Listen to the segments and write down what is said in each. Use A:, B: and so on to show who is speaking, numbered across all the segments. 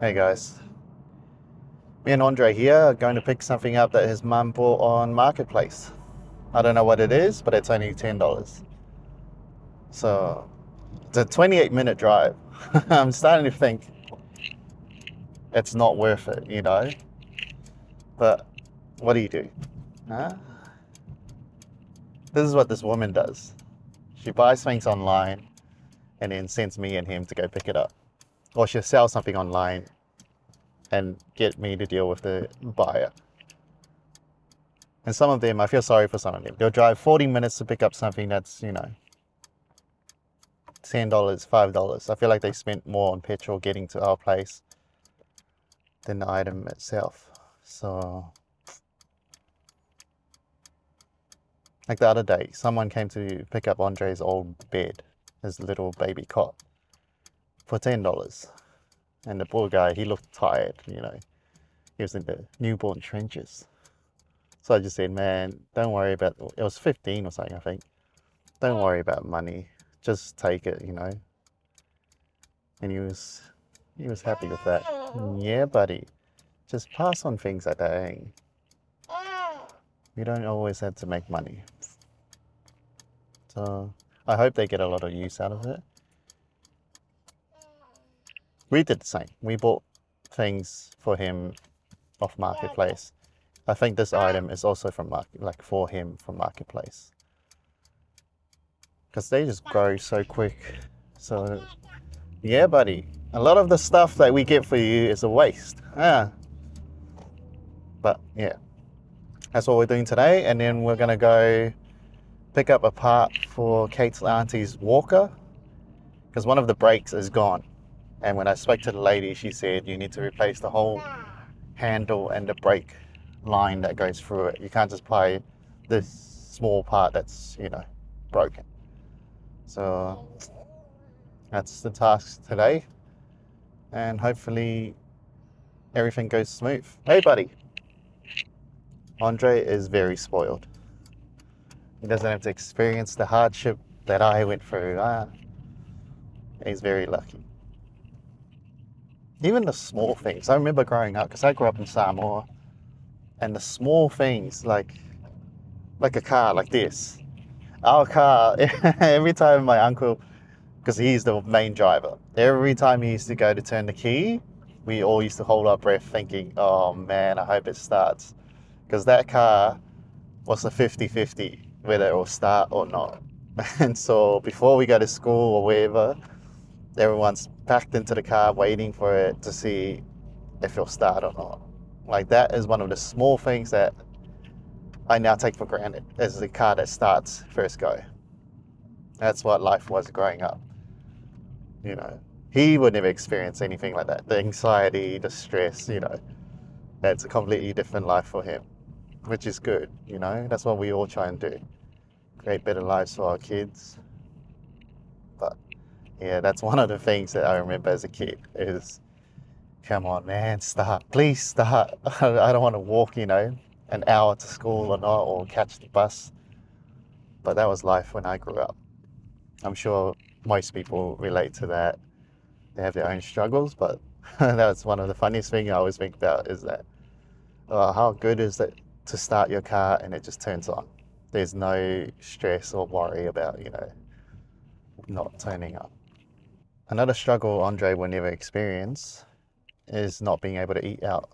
A: Hey guys, me and Andre here are going to pick something up that his mum bought on Marketplace. I don't know what it is, but it's only $10. So it's a 28-minute drive. I'm starting to think it's not worth it, you know? But what do? Huh? This is what this woman does. She buys things online and then sends me and him to go pick it up. Or she'll sell something online and get me to deal with the buyer. And some of them, I feel sorry for some of them. They'll drive 40 minutes to pick up something that's, $10, $5. I feel like they spent more on petrol getting to our place than the item itself. So, like the other day, someone came to pick up Andre's old bed, his little baby cot, for $10. And the poor guy, he looked tired, He was in the newborn trenches. So I just said, man, don't worry about it. Was 15 or something, I think. Don't worry about money. Just take it, And he was happy with that. Yeah, buddy. Just pass on things like that, eh? You don't always have to make money. So I hope they get a lot of use out of it. We did the same. We bought things for him off Marketplace. I think this item is also from for him from Marketplace. Because they just grow so quick. So, yeah, buddy. A lot of the stuff that we get for you is a waste. But, yeah. That's what we're doing today. And then we're going to go pick up a part for Kate's auntie's walker. Because one of the brakes is gone. And when I spoke to the lady, she said you need to replace the whole handle and the brake line that goes through it. You can't just buy this small part that's, broken. So that's the task today. And hopefully everything goes smooth. Hey, buddy. Andre is very spoiled. He doesn't have to experience the hardship that I went through. He's very lucky. Even the small things. I remember growing up, because I grew up in Samoa, and the small things, like a car like this. Our car, every time my uncle, because he's the main driver, every time he used to go to turn the key, we all used to hold our breath thinking, oh man, I hope it starts. Because that car was a 50-50, whether it will start or not. And so before we go to school or wherever, everyone's packed into the car waiting for it to see if it'll start or not. Like, that is one of the small things that I now take for granted, as the car that starts first go. That's what life was growing up. He would never experience anything like that. The anxiety, the stress, that's a completely different life for him, which is good, That's what we all try and do. Create better lives for our kids. But yeah, that's one of the things that I remember as a kid is, come on, man, start. Please start. I don't want to walk, an hour to school or not, or catch the bus. But that was life when I grew up. I'm sure most people relate to that. They have their own struggles, but that's one of the funniest things I always think about is that, how good is it to start your car and it just turns on? There's no stress or worry about, not turning up. Another struggle Andre will never experience is not being able to eat out,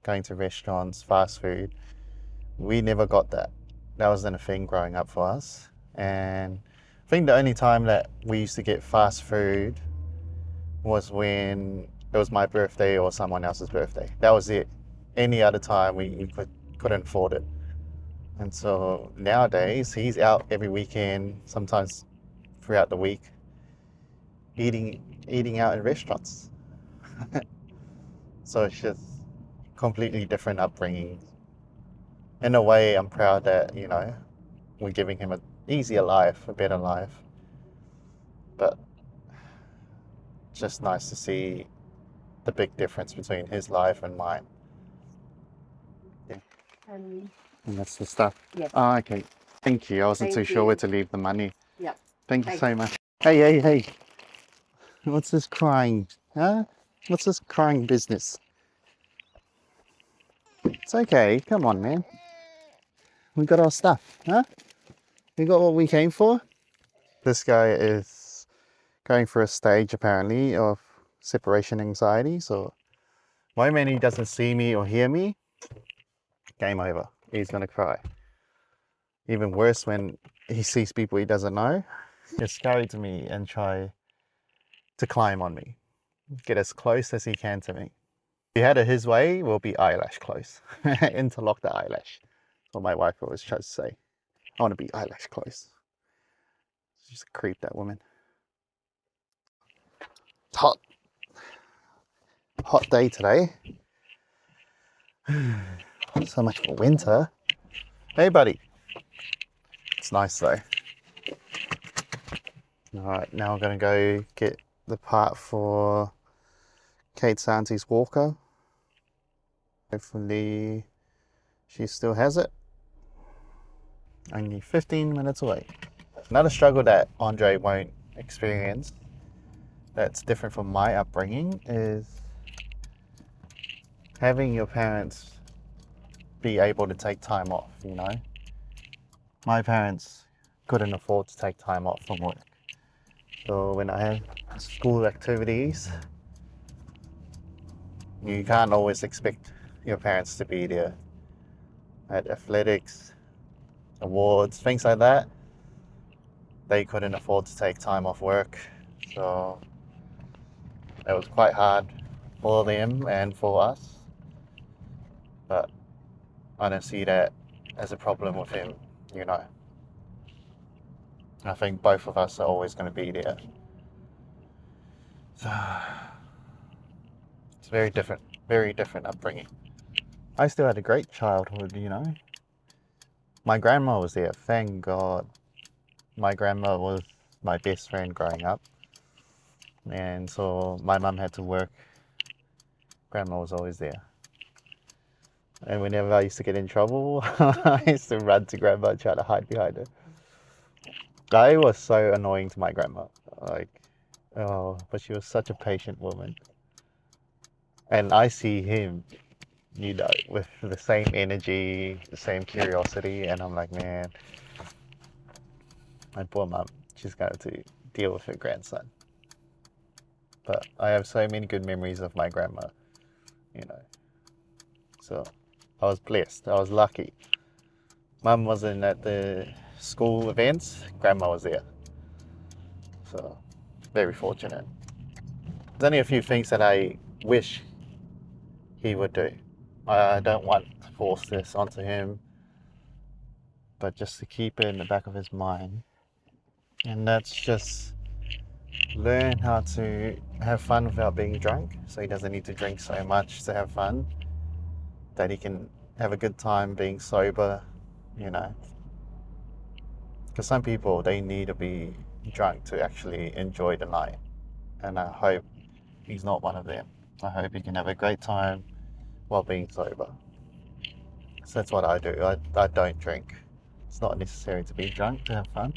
A: going to restaurants, fast food. We never got that. That wasn't a thing growing up for us. And I think the only time that we used to get fast food was when it was my birthday or someone else's birthday. That was it. Any other time we couldn't afford it. And so nowadays he's out every weekend, sometimes throughout the week, eating out in restaurants. So it's just completely different upbringing. In a way, I'm proud that, we're giving him an easier life, a better life. But just nice to see the big difference between his life and mine. Yeah. And that's the stuff.
B: Yes.
A: Oh, okay. Thank you. I wasn't too sure where to leave the money.
B: Yep.
A: Thank you so much. Hey. What's this crying? Huh? What's this crying business? It's okay. Come on, man. We got our stuff, huh? We got what we came for. This guy is going through a stage, apparently, of separation anxiety. So, the moment he doesn't see me or hear me, game over. He's going to cry. Even worse when he sees people he doesn't know. He'll scurry to me and try to climb on me. Get as close as he can to me. If he had it his way, we'll be eyelash close. Interlock the eyelash. That's what my wife always tries to say. I want to be eyelash close. She's a creep, that woman. It's hot. Hot day today. So much for winter. Hey, buddy. It's nice though. Alright, now I'm going to go get the part for Kate's auntie's walker. Hopefully she still has it. Only 15 minutes away. Another struggle that Andre won't experience that's different from my upbringing is having your parents be able to take time off, you know. My parents couldn't afford to take time off from work. So when I have school activities, you can't always expect your parents to be there. At athletics, awards, things like that, they couldn't afford to take time off work. So it was quite hard for them and for us. But I don't see that as a problem with him, you know. I think both of us are always going to be there. So it's very different upbringing. I still had a great childhood, you know. My grandma was there, thank God. My grandma was my best friend growing up. And so my mum had to work. Grandma was always there. And whenever I used to get in trouble, I used to run to grandma and try to hide behind her. I was so annoying to my grandma. Like, oh, but she was such a patient woman. And I see him, you know, with the same energy, the same curiosity, and I'm like, man, my poor mum, she's going to deal with her grandson. But I have so many good memories of my grandma, you know. So I was blessed. I was lucky. Mum wasn't at the school events. Grandma was there. So very fortunate. There's only a few things that I wish he would do. I don't want to force this onto him, but just to keep it in the back of his mind. And that's just learn how to have fun without being drunk. So he doesn't need to drink so much to have fun. That he can have a good time being sober, you know. Because some people, they need to be drunk to actually enjoy the night. And I hope he's not one of them. I hope he can have a great time while being sober. So that's what I do. I don't drink. It's not necessary to be drunk to have fun.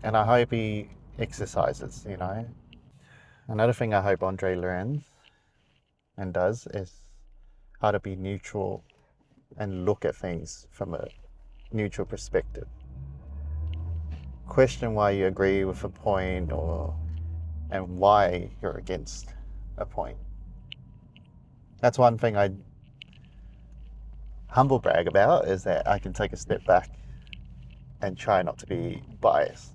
A: And I hope he exercises, you know. Another thing I hope Andre learns and does is how to be neutral and look at things from a neutral perspective. Question why you agree with a point and why you're against a point. That's one thing I humble brag about, is that I can take a step back and try not to be biased.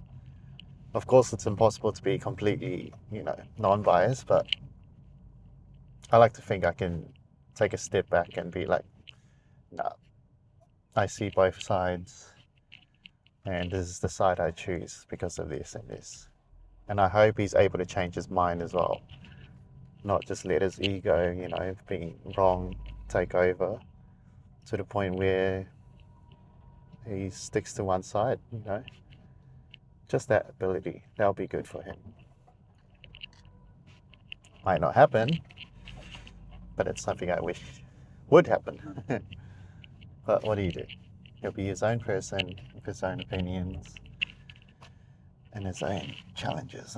A: Of course, it's impossible to be completely, you know, non-biased, but I like to think I can take a step back and be like, no, I see both sides, and this is the side I choose because of this and this. And I hope he's able to change his mind as well. Not just let his ego, you know, being wrong take over to the point where he sticks to one side, you know. Just that ability, that'll be good for him. Might not happen, but it's something I wish would happen. But what do? He'll be his own person with his own opinions and his own challenges.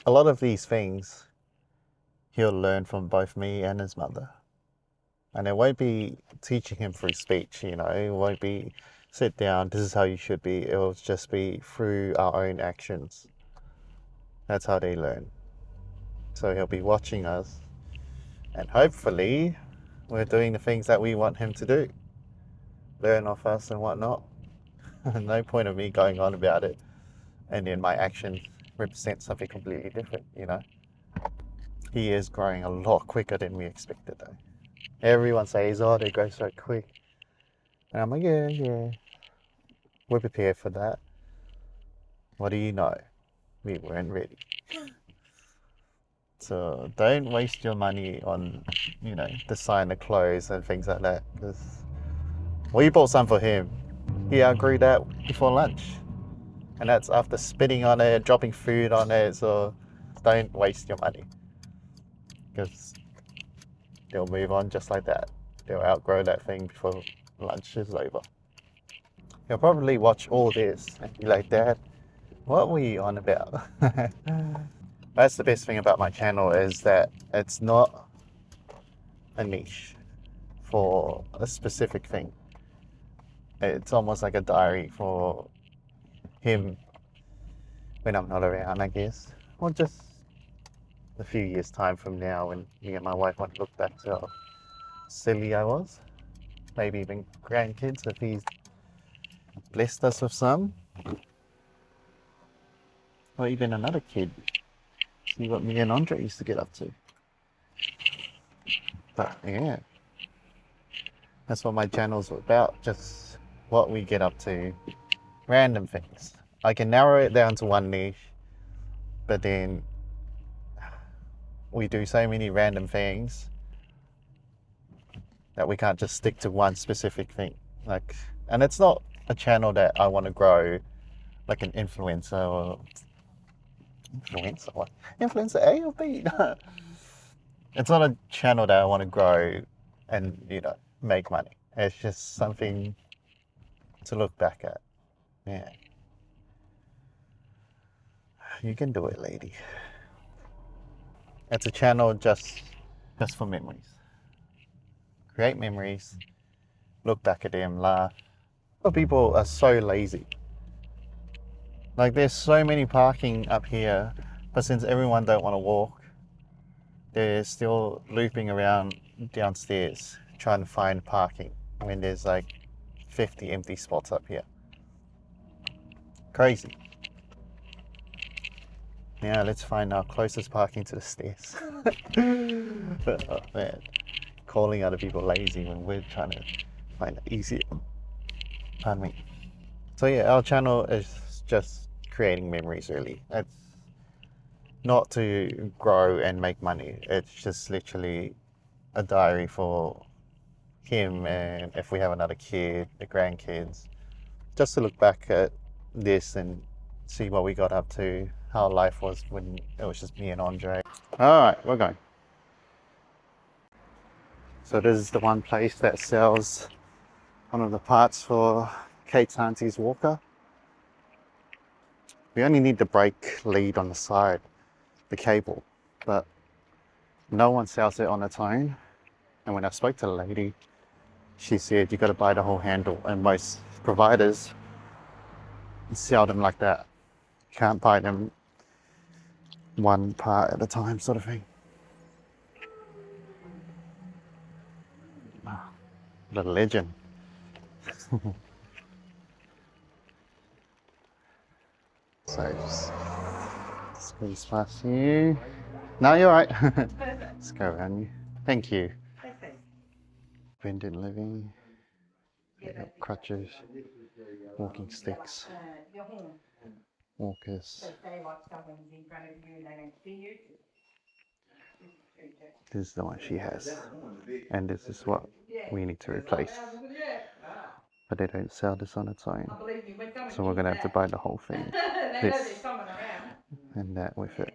A: a lot of these things he'll learn from both me and his mother. And it won't be teaching him through speech, you know, it won't be sit down, this is how you should be. It'll just be through our own actions. That's how they learn. So he'll be watching us, and hopefully we're doing the things that we want him to do. Learn off us and whatnot. No point of me going on about it and then my action represents something completely different, you know. He is growing a lot quicker than we expected though. Everyone says, oh, they grow so quick. And I'm like, yeah. We're prepared for that. What do you know? We weren't ready. So don't waste your money on, you know, designer clothes and things like that. Because we bought some for him. He outgrew that before lunch. And that's after spitting on it, dropping food on it. So don't waste your money. Because they'll move on just like that. They'll outgrow that thing before lunch is over. He'll probably watch all this and be like, Dad, what were you on about? That's the best thing about my channel, is that it's not a niche for a specific thing. It's almost like a diary for him when I'm not around, I guess. Or just a few years' time from now when me and my wife want to look back to how silly I was. Maybe even grandkids if he's blessed us with some. Or even another kid. See what me and Andre used to get up to. But yeah, that's what my channel's about. Just what we get up to. Random things. I can narrow it down to one niche, but then we do so many random things that we can't just stick to one specific thing. Like, and it's not a channel that I want to grow like an influencer or influencer A or B? It's not a channel that I want to grow and, you know, make money. It's just something to look back at. Yeah. You can do it, lady. It's a channel just for memories. Create memories, look back at them, laugh. But people are so lazy. Like, there's so many parking up here, but since everyone don't want to walk, they're still looping around downstairs trying to find parking when there's like 50 empty spots up here. Crazy. Now let's find our closest parking to the stairs. Oh man, calling other people lazy when we're trying to find it easier. Pardon me. So yeah, our channel is just creating memories really. It's not to grow and make money. It's just literally a diary for him, and if we have another kid, the grandkids, just to look back at this and see what we got up to, how life was when it was just me and Andre. All right, we're going. So this is the one place that sells one of the parts for Kate's auntie's walker. We only need the brake lead on the side, the cable, but no one sells it on its own. And when I spoke to the lady, she said you got to buy the whole handle, and most providers sell them like that. You can't buy them one part at a time, sort of thing. The legend. So just squeeze past you. No, you're right. Let's go around you. Thank you. Independent living. Crutches. Walking sticks. Walkers. This is the one she has. And this is what we need to replace. But they don't sell this on its own. So we're going to have to buy the whole thing. This and that with it.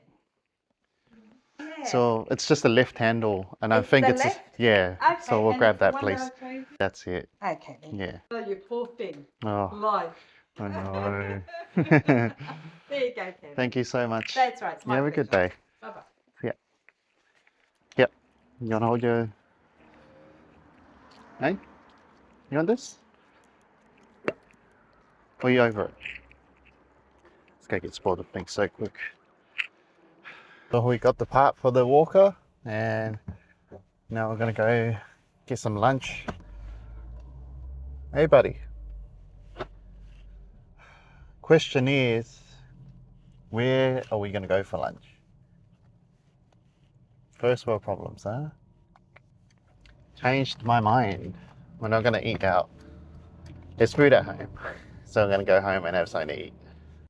A: So it's just a left handle, and I think it's yeah. Okay, so we'll grab that, please. That's it.
B: Okay.
A: Yeah.
B: Oh, you poor thing.
A: Oh,
B: Life.
A: I know.
B: There you go, Ken.
A: Thank you so much.
B: That's right. It's
A: You
B: my
A: have a good
B: pleasure.
A: day.
B: Bye-bye.
A: Yeah. Yep. You want to hold your... Hey? You want this? Or are you over it? This guy gets bored of things so quick. So we got the part for the walker, and now we're gonna go get some lunch. Hey buddy. Question is, where are we gonna go for lunch? First world problems, huh? Changed my mind. We're not gonna eat out. There's food at home. So I'm gonna go home and have something to eat.